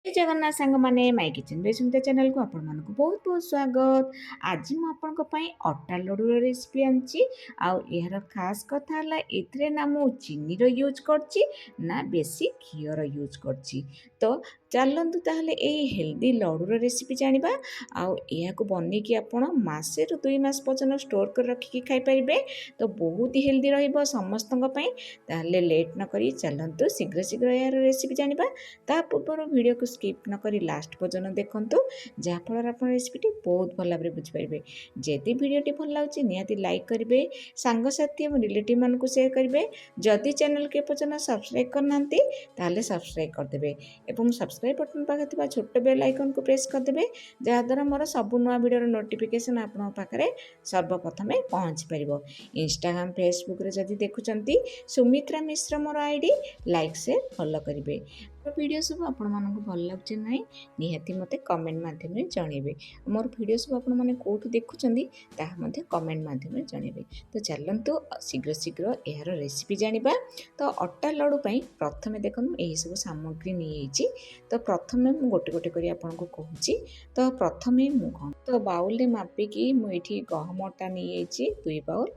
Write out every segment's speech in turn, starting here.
जय Jagannath साଙ୍ଗमाने my kitchen बेसुमिता channel को आपण मानक बहुत बहुत स्वागत। आज मु आपनको पई अटा लड्डू रेसिपी आनची आउ एहर खास कथा हला एथरे ना मु चीनी रो यूज करची ना बेसी घी रो यूज करची। तो चलंतु ताहले एई हेल्दी लड्डू रो रेसिपी जानिबा आउ एहाको बनै कि आपण मासे रु 2 मास पर्यंत स्टोर कर रखी कि खाइ परिबे। तो बहुत ही हेल्दी रहइबो समस्तक पई। ताहले लेट न करी चलंतु शीघ्र शीघ्र एहार रेसिपी जानिबा। ता पूर्व वीडियो को स्किप न करी लास्ट पर्यंत देखंतु जहाँफल आप रेसिपी बहुत भल भाव बुझीपारे। जदि भिडटी भल लगे निहाती लाइक करेंगे, सांगसाथी और रिलेटिव मान सेयार करेंगे। जदि चैनल के पर्यंत सब्सक्राइब करना ताहले सब्सक्राइब करदे और सब्सक्राइब बटन पाखे छोट बेल आइकन को प्रेस करदे जहाँद्वारा मोर सब नुआ वीडियो नोटिफिकेशन आपन पाखे सर्वप्रथम पहुँची पार। इंस्टाग्राम फेसबुक रे जदि देखुंत सुमित्रा मिश्र मोर आईडी लाइक शेयर फॉलो करेंगे। वीडियो सब आपण मानक भल लगे ना निहाती मते कमेंट माध्यम जनइबे। मोर वीडियो सब आपण माने कोठु देखुचंदी ताहा मध्ये कमेंट माध्यम जनइबे। तो चलंतु शीघ्र शीघ्र एहार रेसिपी जानिबा। तो अटा लड्डू पई प्रथमे देखन एही सब सामग्री नियेची। तो प्रथमे मु गोटे गोटे करी आपन को कहूची। तो प्रथमे मु कोन तो बाउल रे मापी की मु एठी गहम अटा नियेची 2 बाउल।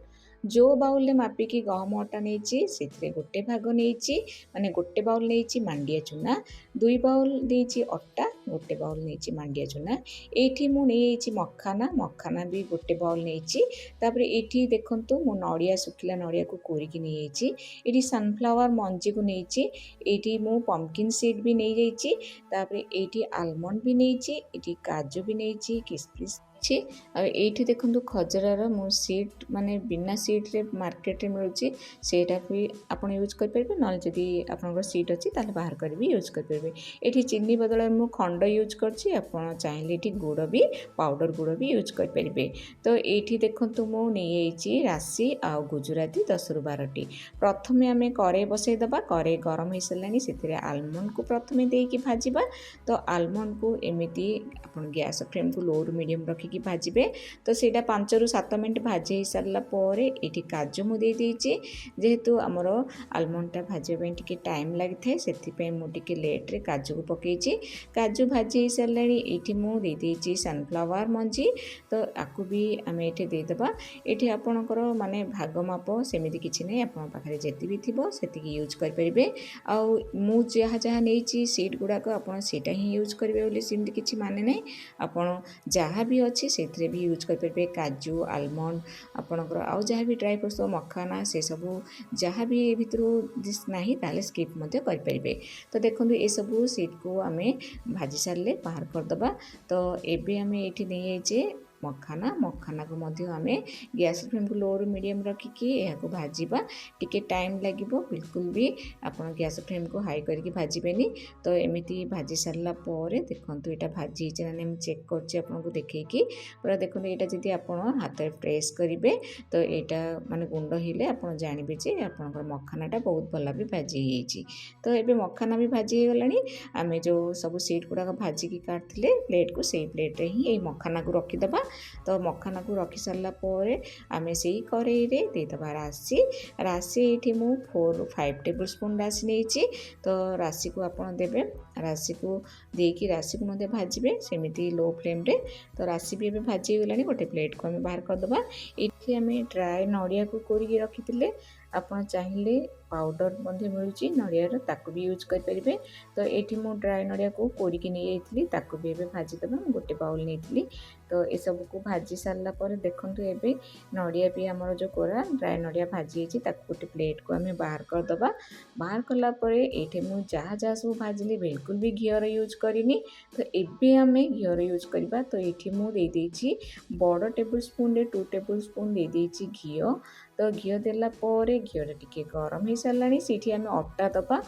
जो बाउल रे मापिकी गहम अटा नहीं से गोटे भाग नहीं माने गोटे बाउल नहीं मांडिया चूना 2 बाउल नहीं अटा गोटे बाउल नहीं मांडिया चूना। एठी मु नहीं मखाना मखाना भी गोटे बाउल नहीं। तापर एठी देखंतु मु नड़िया सुखिला नड़िया को कोरिकी नहीं। एठी सनफ्लावर मंजी को नहीं। एठी मु पंपकिन सीड भी नहीं जाइछि। तापर एठी आलमंड भी नहीं। एठी काजू भी नहीं किसमिस ये देखो खजरार मो सीड माने बिना सीड रे मार्केट रे मिलूँ सेटा भी आपन यूज करेंगे ना जदि आपन सीड अच्छी ताले बाहर कर भी यूज करेंगे। ये चीनी बदल मु खंड यूज करछि आपन चाहिए ये गुड़ भी पाउडर गुड़ भी यूज करेंगे। तो ये देखो मु नहीं राशि आ गुजराती 10 रु 12टी। प्रथमे आम कड़े बसईदबा कड़े गरम हो सारे से आलमंड को प्रथमे देकी भाजवा। तो आलमंड को एमती आप गैस फ्लेम को लो रु मीडियम रखी भाजबे। तो सेटा 5 रु 7 मिनट भाजी सारा पर ये काजू मुझे जेहेतु आमर आलमंडटा भाजपा टी टाइम लगी है मुझे लेट रे काजू को पकई काजू भाजी सारे ये मुझे सनफ्लावर मंजी। तो आपको भी आम ये देदेबा। ये आपणकर माने भाग माप सेमती किसी नहीं आप जी भी थी से यूज करेंगे। आउ मु जहाँ जहाँ नहीं सीड गुड़ाक आपटा ही यूज करेंगे सेमती किसी माने नहीं। आपड़ जहाँ भी अच्छी से भी यूज करेंगे काजू आलमंड आपणकर आउ जहाँ भी ड्राई फ्रूट्स मखाना से सब जहाँ भी भितर ना ताले स्किप करेंगे। तो देखो ये सब सीट को आम भाजी सारे बाहर करदबा। तो एबे आम ये नहीं मखाना मखाना को आम गैस फ्लेम को लो रु मीडियम रखिकी यहाँ भाजवा टिके टाइम लगे बिल्कुल भी आप गैस फ्लेम को हाई करके भाजबेनी। तो एमती भाजी सारा पर देखो यहाँ भाजी ना चेक कर देखी पूरा देखो यहाँ जब आप हाथ में प्रेस करेंगे तो यहाँ माने गुंड हिले आप जानवे जे आप मखानाटा बहुत भल भी भाजी होती। तो ये मखाना भी भाजी हो गला। आम जो सब सीट गुड़ाक भाजिकी काटते प्लेट को से प्लेट ही ये मखाना को रखीदबा। तो मखाना को रखी सारा पर आम से कड़ई देदेबा राशि राशि ये मु 4-5 टेबल स्पून राशि नहीं। तो राशि को आप देवे राशि को देकी राशि को भाजबे सेमती लो फ्लेम रे। तो राशि भी एबे भाजी गलानी गोटे प्लेट को आम बाहर करदबा। ये आम ड्राए नड़िया को कोरिकी रखी आपड़ चाहिए पाउडर मिलूँ नड़ियार ताकू भी यूज करेंगे। तो ये मु ड्राए नड़िया को कोरिकी नहीं जाइली ताकू भी एबे भाजीदेबा गोटे बाउल नहीं। तो ये सब को भाजी सारा पर देखो ये नड़िया भी आमर जो कोरा ड्राए नड़िया भाजी गोटे प्लेट को आम बाहर करदबा। बाहर कलापर ये मुझे जहाँ जहाँ सब भाजिली बिल्कुल भी घीर यूज करनी। तो ये आम घीर यूज करवा। तो ये मुझे बड़ टेबल स्पून रे 2 टेबल स्पून दे घी। तो घी देला पर घीटा टिके गरम हो सारा से आम अटा दबा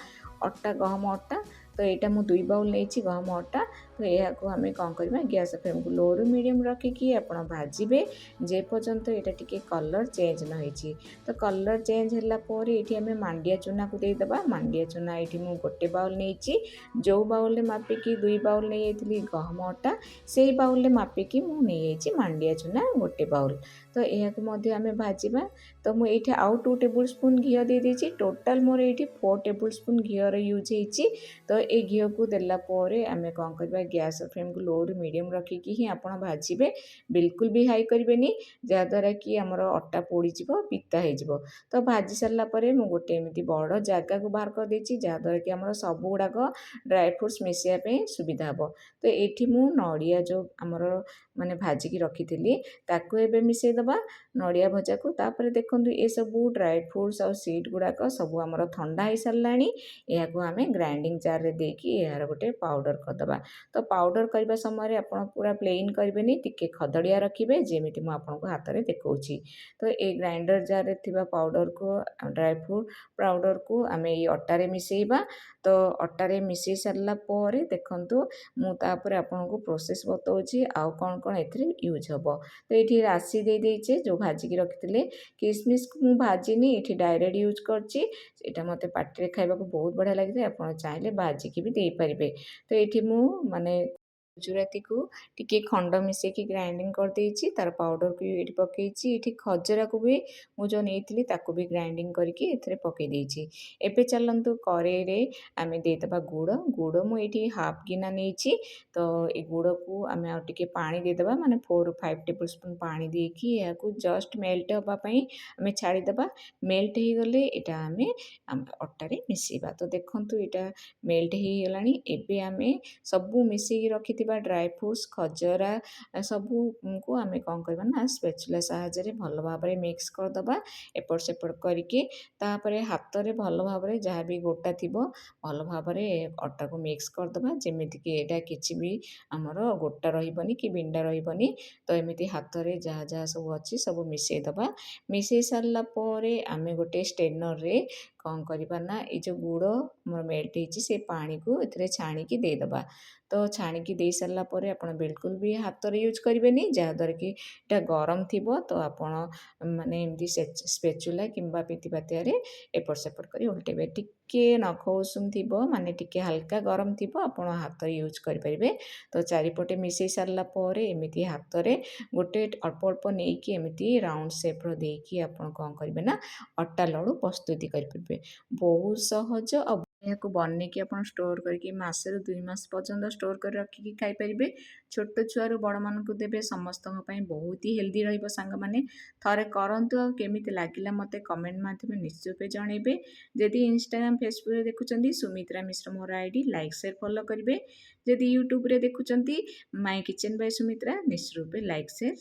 अटा गहम अटा। तो यहाँ मुझे 2 बाउल नहीं गहम अटा। तो यह को आम कौन करवा गैस फ्लेम को लो रु मीडियम रखिकी आप भाजबे जे पर्यंत यहाँ टिके कलर चेंज न होइछि। तो कलर चेंज होला पर ये आम मांडिया चूना को देदेबा। मांडिया चूना ये मुझे गोटे बाउल नहीं जो बाउल में मापिकी 2 बाउल नहीं गहम अटा से बाउल में मापिकी मुझे मांडिया चूना गोटे बाउल। तो यह आम भाजवा। तो मुझे आउ 2 टेबल स्पून घी दे टोटाल मोर ये 4 टेबल स्पून घीर यूज होती। तो ଏ ଘିଅକୁ ଦେଲା ପରେ ଆମେ କ'ଣ କରିବା, ଗ୍ୟାସ୍ ଫ୍ଲେମ୍‌କୁ ଲୋରୁ ମିଡ଼ିୟମ୍ ରଖିକି ହିଁ ଆପଣ ଭାଜିବେ। ବିଲକୁଲ ବି ହାଇ କରିବେନି, ଯାହାଦ୍ୱାରା କି ଆମର ଅଟା ପୋଡ଼ିଯିବ, ପିତା ହେଇଯିବ। ତ ଭାଜି ସାରିଲା ପରେ ମୁଁ ଗୋଟେ ଏମିତି ବଡ଼ ଜାଗାକୁ ବାହାର କରିଦେଇଛି, ଯାହାଦ୍ୱାରା କି ଆମର ସବୁଗୁଡ଼ାକ ଡ୍ରାଏ ଫ୍ରୁଟ୍ସ ମିଶାଇବା ପାଇଁ ସୁବିଧା ହେବ। ତ ଏଇଠି ମୁଁ ନଡ଼ିଆ ଯେଉଁ ଆମର ମାନେ ଭାଜିକି ରଖିଥିଲି ତାକୁ ଏବେ ମିଶାଇ ଦେବା, ନଡ଼ିଆ ଭଜାକୁ। ତାପରେ ଦେଖନ୍ତୁ ଏସବୁ ଡ୍ରାଏ ଫ୍ରୁଟ୍ସ ଆଉ ସିଡ୍ ଗୁଡ଼ାକ ସବୁ ଆମର ଥଣ୍ଡା ହେଇସାରିଲାଣି। ଏହାକୁ ଆମେ ଗ୍ରାଇଣ୍ଡିଙ୍ଗ ଜାର୍‌ରେ ଦେଇକି ଏହାର ଗୋଟେ ପାଉଡ଼ର କରିଦେବା। ତ ପାଉଡ଼ର କରିବା ସମୟରେ ଆପଣ ପୁରା ପ୍ଲେନ୍ କରିବେନି, ଟିକେ ଖଦଡ଼ିଆ ରଖିବେ, ଯେମିତି ମୁଁ ଆପଣଙ୍କୁ ହାତରେ ଦେଖାଉଛି। ତ ଏଇ ଗ୍ରାଇଣ୍ଡର ଜାର୍‌ରେ ଥିବା ପାଉଡ଼ରକୁ, ଡ୍ରାଏ ଫ୍ରୁଟ୍ ପାଉଡ଼ରକୁ ଆମେ ଏଇ ଅଟାରେ ମିଶାଇବା। ତ ଅଟାରେ ମିଶାଇ ସାରିଲା ପରେ ଦେଖନ୍ତୁ ମୁଁ ତାପରେ ଆପଣଙ୍କୁ ପ୍ରୋସେସ୍ ବତାଉଛି ଆଉ କ'ଣ କ'ଣ ଏଥିରେ ୟୁଜ୍ ହେବ। ତ ଏଇଠି ରାଶି ଦେଇଦେଇଛେ ଯେଉଁ ଭାଜିକି ରଖିଥିଲେ। କିସମିସ୍‌କୁ ମୁଁ ଭାଜିନି, ଏଇଠି ଡାଇରେକ୍ଟ ୟୁଜ୍ କରିଛି। ଏଇଟା ମୋତେ ପାଟିରେ ଖାଇବାକୁ ବହୁତ ବଢ଼ିଆ ଲାଗିଥାଏ, ଆପଣ ଚାହିଁଲେ ଭାଜିକି ବି ଦେଇପାରିବେ। ତ ଏଇଠି ମୁଁ ମାନେ ଗୁଜୁରାତିକୁ ଟିକେ ଖଣ୍ଡ ମିଶାଇକି ଗ୍ରାଇଣ୍ଡିଙ୍ଗ କରିଦେଇଛି, ତା'ର ପାଉଡ଼ରକୁ ଏଇଠି ପକାଇଛି। ଏଇଠି ଖଜରାକୁ ବି ମୁଁ ଯେଉଁ ନେଇଥିଲି ତାକୁ ବି ଗ୍ରାଇଣ୍ଡିଙ୍ଗ କରିକି ଏଥିରେ ପକାଇ ଦେଇଛି। ଏବେ ଚାଲନ୍ତୁ କଡ଼େଇରେ ଆମେ ଦେଇଦେବା ଗୁଡ଼। ଗୁଡ଼ ମୁଁ ଏଇଠି ହାଫ୍ ଗିନା ନେଇଛି। ତ ଏ ଗୁଡ଼କୁ ଆମେ ଆଉ ଟିକେ ପାଣି ଦେଇଦେବା, ମାନେ 4-5 ଟେବୁଲ୍ ସ୍ପୁନ୍ ପାଣି ଦେଇକି ଏହାକୁ ଜଷ୍ଟ ମେଲ୍ଟ ହେବା ପାଇଁ ଆମେ ଛାଡ଼ିଦେବା। ମେଲ୍ଟ ହେଇଗଲେ ଏଇଟା ଆମେ ଅଟାରେ ମିଶାଇବା। ତ ଦେଖନ୍ତୁ ଏଇଟା ମେଲ୍ଟ ହେଇଗଲାଣି। ଏବେ ଆମେ ସବୁ ମିଶାଇକି ରଖିଥିବା ଡ୍ରାଏ ଫ୍ରୁଟ୍ସ, ଖଜରା ସବୁକୁ ଆମେ କ'ଣ କରିବା ନା ସ୍ପାଚୁଲା ସାହାଯ୍ୟରେ ଭଲ ଭାବରେ ମିକ୍ସ କରିଦେବା, ଏପଟ ସେପଟ କରିକି। ତାପରେ ହାତରେ ଭଲ ଭାବରେ ଯାହା ବି ଗୋଟା ଥିବ ଭଲ ଭାବରେ ଅଟାକୁ ମିକ୍ସ କରିଦେବା, ଯେମିତିକି ଏଇଟା କିଛି ବି ଆମର ଗୋଟା ରହିବନି କି ବିଣ୍ଡା ରହିବନି। ତ ଏମିତି ହାତରେ ଯାହା ଯାହା ସବୁ ଅଛି ସବୁ ମିଶାଇ ଦେବା। ମିଶାଇ ସାରିଲା ପରେ ଆମେ ଗୋଟେ ଷ୍ଟେନର୍‌ରେ କ'ଣ କରିବା ନା ଏଇ ଯେଉଁ ଗୁଡ଼ ଆମର ମେଲ୍ଟ ହେଇଛି ସେ ପାଣିକୁ ଏଥିରେ ଛାଣିକି ଦେଇଦେବା। ତ ଛାଣିକି ଦେଇସାରିଲା ପରେ ଆପଣ ବିଲକୁଲ ବି ହାତରେ ୟୁଜ୍ କରିବେନି, ଯାହାଦ୍ୱାରା କି ଏଇଟା ଗରମ ଥିବ। ତ ଆପଣ ମାନେ ଏମିତି ସ୍ପେଚୁଲା କିମ୍ବା ପିଥିପାତିଆରେ ଏପଟ ସେପଟ କରି ଓଲଟେଇବେ। ଟିକେ ନଖ ଉଷୁମ ଥିବ, ମାନେ ଟିକେ ହାଲକା ଗରମ ଥିବ, ଆପଣ ହାତରେ ୟୁଜ୍ କରିପାରିବେ। ତ ଚାରିପଟେ ମିଶାଇ ସାରିଲା ପରେ ଏମିତି ହାତରେ ଗୋଟେ ଅଳ୍ପ ଅଳ୍ପ ନେଇକି ଏମିତି ରାଉଣ୍ଡ ସେପ୍‌ର ଦେଇକି ଆପଣ କ'ଣ କରିବେ ନା ଅଟା ଲଡ଼ୁ ପ୍ରସ୍ତୁତି କରିପାରିବେ। ବହୁତ ସହଜ, ଆଉ ଏହାକୁ ବନେଇକି ଆପଣ ଷ୍ଟୋର୍ କରିକି ମାସରୁ 2 ମାସ ପର୍ଯ୍ୟନ୍ତ ଷ୍ଟୋର୍ କରି ରଖିକି ଖାଇପାରିବେ। ଛୋଟ ଛୁଆରୁ ବଡ଼ମାନଙ୍କୁ ଦେବେ, ସମସ୍ତଙ୍କ ପାଇଁ ବହୁତ ହି ହେଲ୍ଦି ରହିବ ସାଙ୍ଗମାନେ। ଥରେ କରନ୍ତୁ, ଆଉ କେମିତି ଲାଗିଲା ମୋତେ କମେଣ୍ଟ ମାଧ୍ୟମରେ ନିଶ୍ଚିତ ରୂପେ ଜଣାଇବେ। ଯଦି ଇନଷ୍ଟାଗ୍ରାମ, ଫେସବୁକରେ ଦେଖୁଛନ୍ତି ସୁମିତ୍ରା ମିଶ୍ର ମୋର ଆଇଡି, ଲାଇକ୍ ସେୟାର ଫଲୋ କରିବେ। ଯଦି ୟୁଟ୍ୟୁବରେ ଦେଖୁଛନ୍ତି ମାଇ କିଚେନ୍ ବାଇ ସୁମିତ୍ରା, ନିଶ୍ଚିତ ରୂପେ ଲାଇକ୍ ସେୟାର